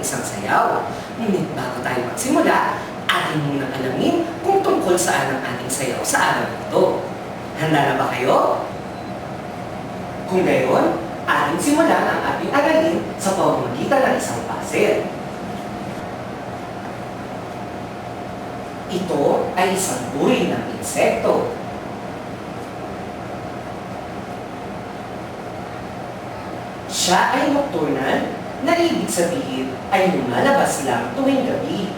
isang sayaw. Ngunit bago tayo magsimula, atin munang alamin kung tungkol saan ang ating sayaw sa araw ito. Handa na ba kayo? Kung gayon, ating simulan ang ating aralin sa pamamagitan ng isang puzzle. Ito ay isang uri ng insekto. Siya ay nocturnal, na ibig sabihin ay lumalabas lang tuwing gabi.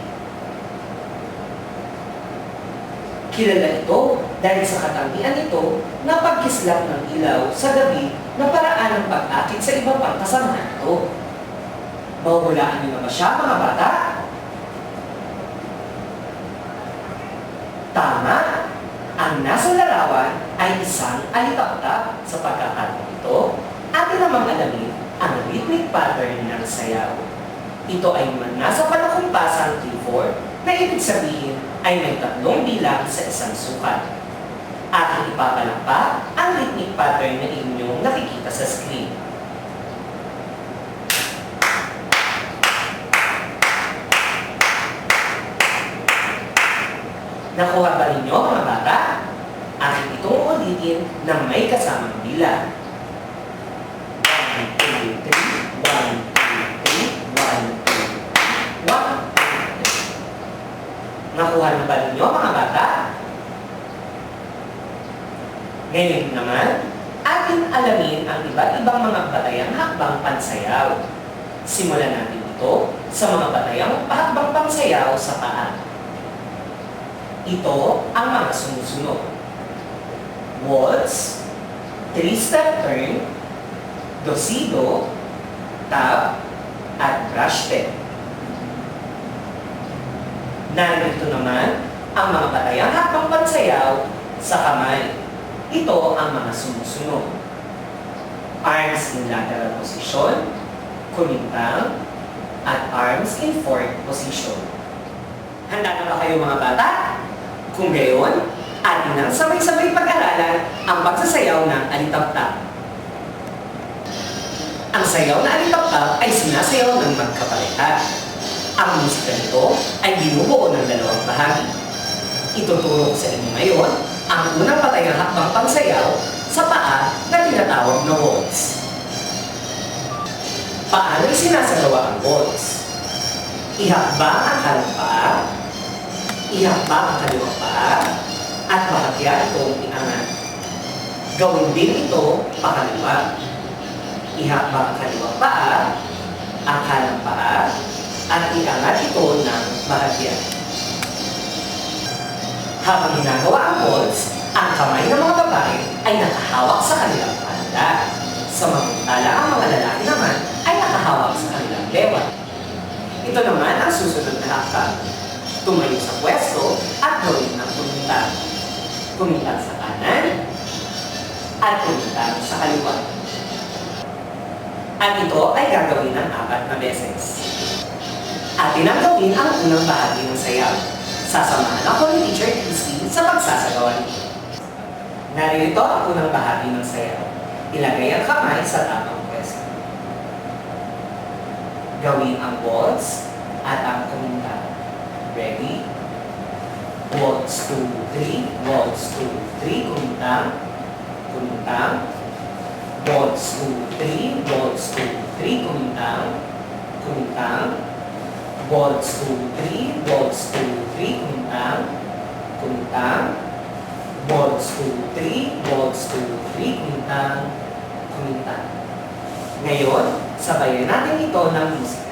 Kilala ito dahil sa katangian nito na pagkislap ng ilaw sa gabi na paraan ng pag-akit sa iba pang kasama nito. Mahuhulaan niyo na ba siya, mga bata? Tama! Ang nasa larawan ay isang alitaptap. Sa pagkakataon ito, atin namang alamin ang rhythmic pattern ng sayaw. Ito ay nasa panakumpasang T4 na ibig sabihin ay may 3 bilang sa isang sukat. Ating ipapalakpak ang rhythmic pattern na inyong nakikita sa screen. Nakuha ba ninyo, mga bata? Ating itong ulitin ng may kasamang bilang. 1, 2, 3, 1, 2, 3, 1, 2, 3, 1, 2, 3. Nakuha na ba ninyo, mga bata? Ngayon naman, atin alamin ang iba't ibang mga batayang hakbang pansayaw. Simulan natin ito sa mga batayang hakbang pansayaw sa paa. Ito ang mga sumusunod. Waltz, 3-step turn, dosido, tap, at brush step. Narito naman ang mga batayang hakbang pansayaw sa kamay. Ito ang mga sumusunod. Arms in lateral position, kumintang, at arms in forward position. Handa na ba kayo, mga bata? Kung gayon, atin nang sabay-sabay pag-aralan ang pagsasayaw ng alitaptap. Ang sayaw na alitaptap ay sinasayaw ng magkapareha. Ang musika nito ay binubuo ng 2 bahagi. Ituturo ko sa inyo ngayon ang unang batayang hakbang pangsayaw sa paa na tinatawag na waltz. Paano sinasagawa ang waltz? Ihakbang ang kalang paa, ihakbang ang kaliwang paa, at bahagya itong iangat. Gawin din ito pakaliwa. Ihakbang ang kaliwang paa, ang kalang paa, at iangat ito ng bahagya. Habang ginagawa ang waltz, ang kamay ng mga babae ay nakahawak sa kanilang palda. Samantala ang mga lalaki naman ay nakahawak sa kanilang lewa. Ito naman ang susunod na hakbang. Tumayo sa pwesto at gawin ng kumintang. Kumintang sa kanan at kumintang sa kaliwa. At ito ay gagawin ng 4 na beses. Atin ang gawin ang unang bahagi ng sayaw. Sasamahan ako ni Teacher Christy sa pagsasagawa nito. Narito ang unang bahagi ng sayaw. Ilagay ang kamay sa tamang pwesto. Gawin ang waltz at ang kumintang. Ready? Waltz 2, 3, waltz 2, 3, kumintang, kumintang. Waltz 2, 3, waltz 2, 3, kumintang, kumintang. Waltz 2, 3, waltz 2, 3, kumintang, kumintang. Waltz 2, 3, waltz 2, 3, kumintang, kumintang. Ngayon, sabayan natin ito ng musika.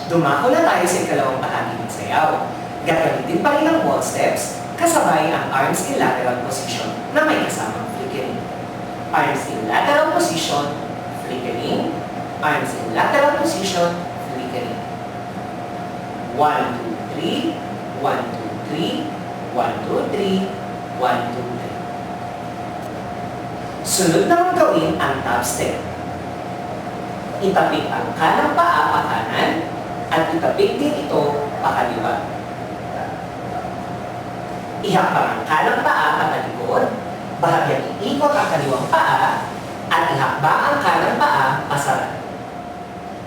Dumako na tayo sa ikalawang bahagi ng sayaw. Gagamitin pa rin ang waltz steps kasabay ang arms in lateral position na may kasamang flickering. Arms in lateral position, flickering. Arms in lateral position, flickering. 1, 2, 3, 1, 2, 3, 1, 2, 3, 1, 2, 3, 1, 2, 3. Sunod naman gawin ang top step. Itapik ang kanang paa pa kanan at itapik din ito pa kaliwa. Ihakbang ang kanang paa pa kalikod, bahagyang iikot ang kaliwang paa at ihakbang ang kanang paa pasara.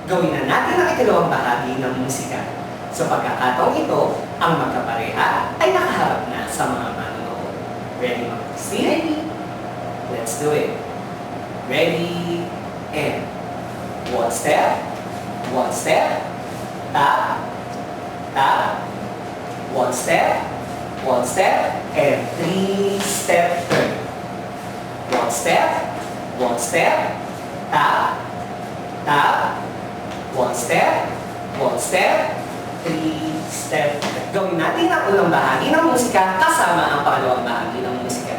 Gawin na natin ang ikalawang bahagi ng musika. Sa pagkakataong ito, ang magkapareha ay nakaharap na sa mga manonood. Ready mga Christine? Ready. Let's do it. Ready, and one step, tap, tap, one step, and 3-step turn. One step, tap, tap, one step, 3-step. Gawin natin ang unang bahagi ng musika kasama ang pangalawang bahagi ng musika.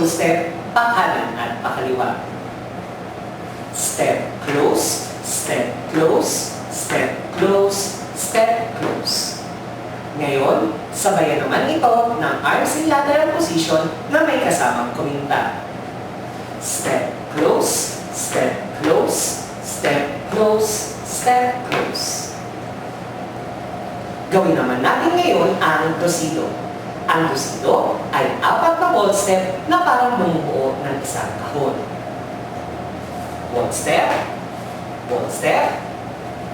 Step, pakanan at pakaliwa. Step close, step close, step close, step close. Ngayon, sabayan naman ito ng arms in lateral position na may kasamang kuminta. Step close, step close, step close, step close. Gawin naman natin ngayon ang dosido. Ang dosido ay 4 na wall step na parang bumubuo ng isang kahon. One step, wall step,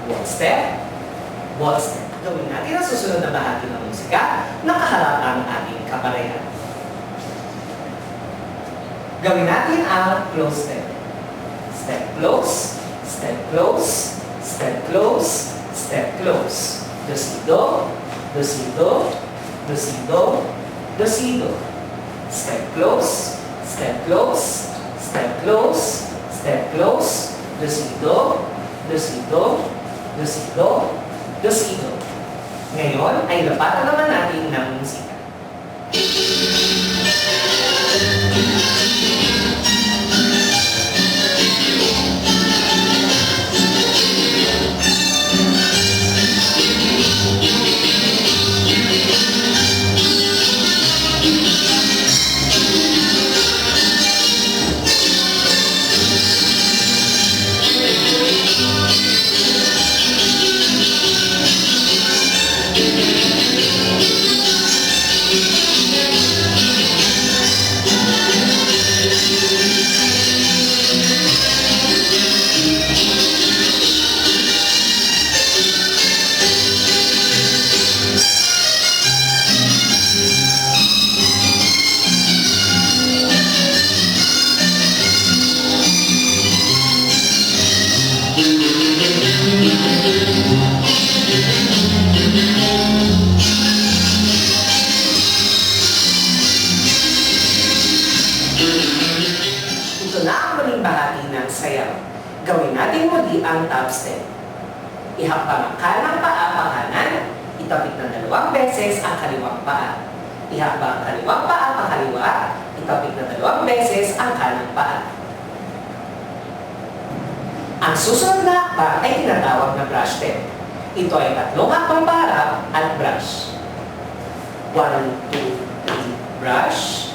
wall step, wall step. Gawin natin ang susunod na bahagi ng musika na kaharap ang ating kapareha. Gawin natin ang close step. Step close, step close, step close, step close. Dosido, dosido, dosido, dosido. Step close, step close, step close, step close, dosido, dosido, dosido, dosido. Ngayon ay lapatan naman natin ng musika. Ito na ang muling bahagi ng sayaw. Gawin natin muli ang top step. Ihakbang ang kanang paa pa kanan, itapik ng 2 beses ang kaliwang paa. Ihakbang ang kaliwang paa pa kaliwa, itapik ng 2 beses ang kanang paa. Ang susunod na hakbang ay tinatawag na brush step. Ito ay 3 hakbang paharap at brush. 1, 2, 3, brush.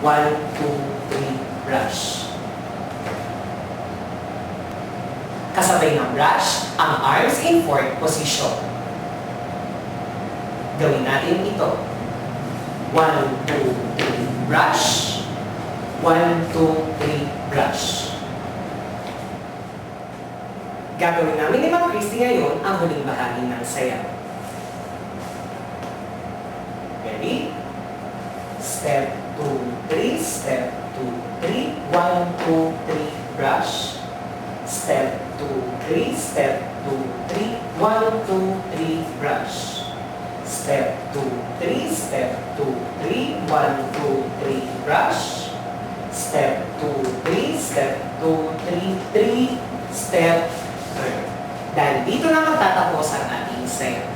1, 2, 3, brush. Kasabay ng brush, ang arms in forward position. Gawin natin ito. 1, 2, 3, brush. 1, 2, 3, brush. Gagawin namin ni Ma'am Christy ngayon ang huling bahagi ng sayaw. Ready? Step 2, 3. Step 2, 3. 1, 2, 3. Brush. Step 2, 3. Step 2, 3. 1, 2, 3. Brush. Step 2, 3. Step 2, 3. 1, 2, 3. Brush. Step 2, 3. Step 2, 3. 3. Step 3. Dahil dito na magtatapos ang ating sayaw.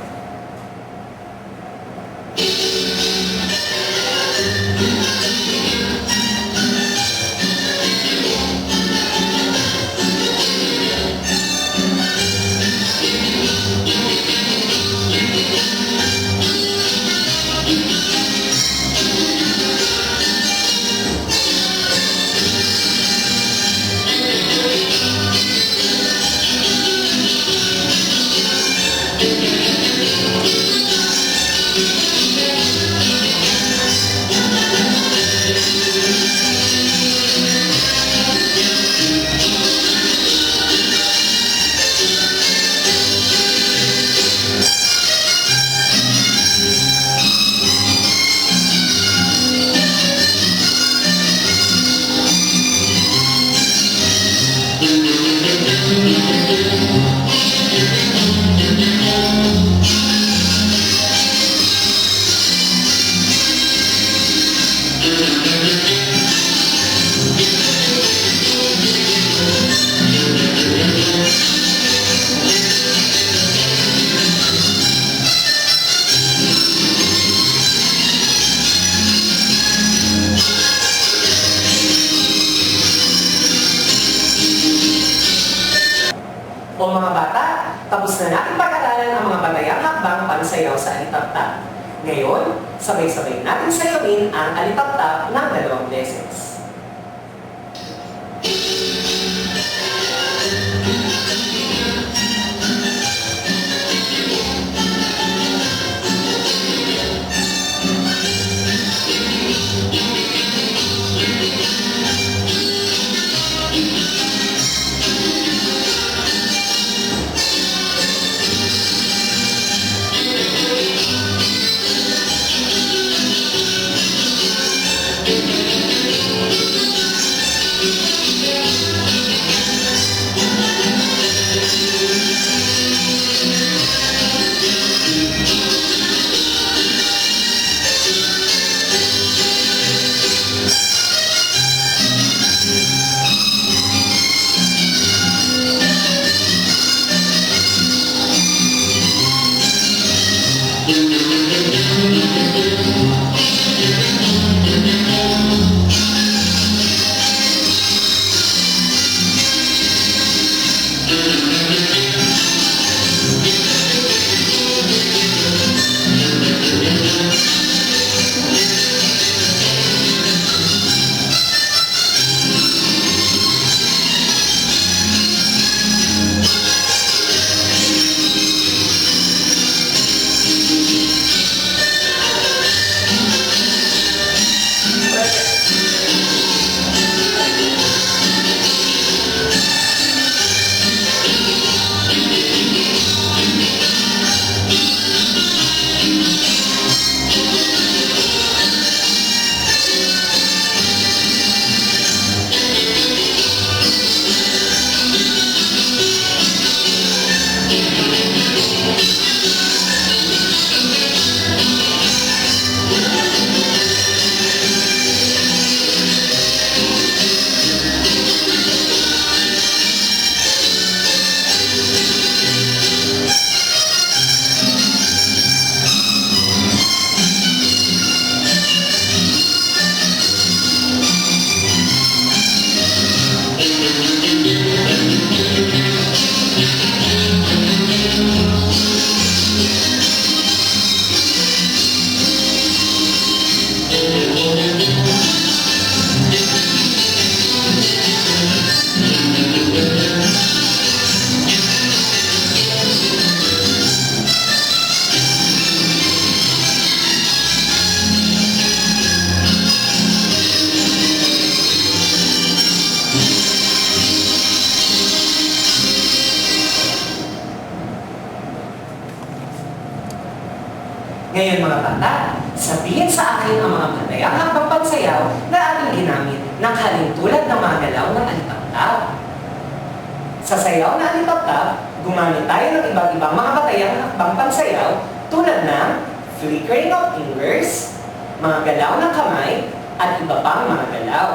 O mga bata, tapos na natin pag-aralan ang mga batayang hakbang pansayaw sa alitap-tap. Ngayon, sabay-sabay natin sayawin ang alitap-tap ng 2 beses. Ngayon mga bata, Sabihin sa akin ang mga patayang hakbang pansayaw na ating ginamit ng halintulad ng mga galaw ng alitap-tap. Sa sayaw na alitap-tap, gumamit tayo ng iba't ibang mga patayang hakbang pansayaw tulad ng flickering of fingers, mga galaw ng kamay, at iba pang mga galaw.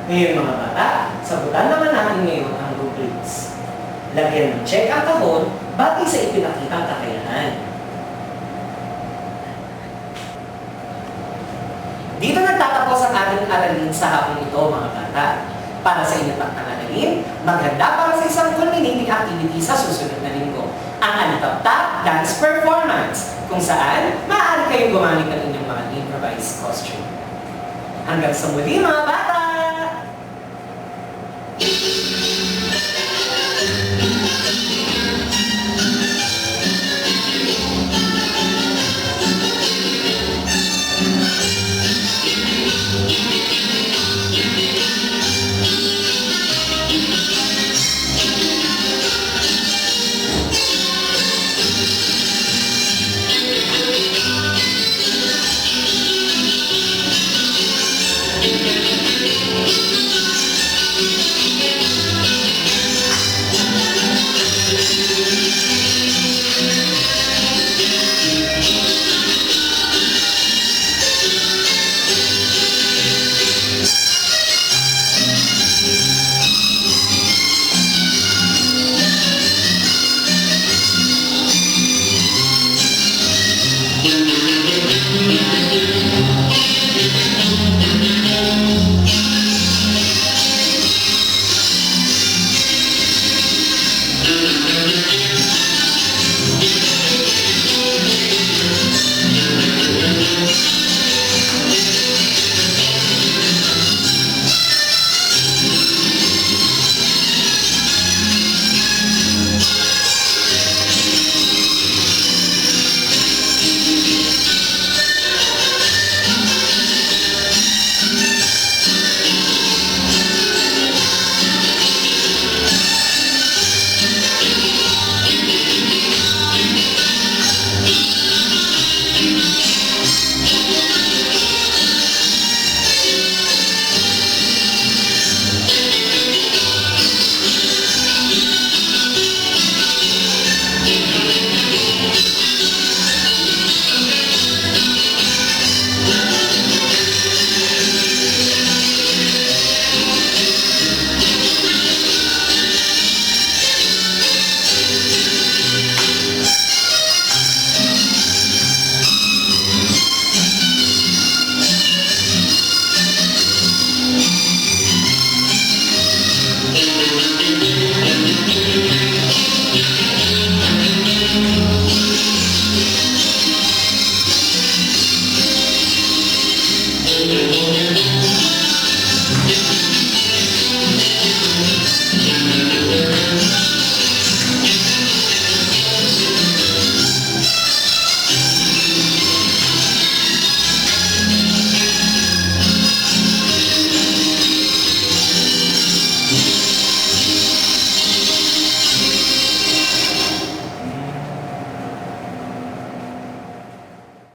Ngayon mga bata, sagutan naman natin ngayon ang rubrics. Lagyan ng check ang kahon batay sa ipinakitang kakayahan. Dito nagtatapos ang ating aralin sa hapong ito mga bata. Para sa inyong aralin, maghanda para sa isang culminating activity sa susunod na linggo. Ang alitap-tap dance performance, kung saan maaari kayong gumamit ng inyong mga improvised costume. Hanggang sa muli mga bata!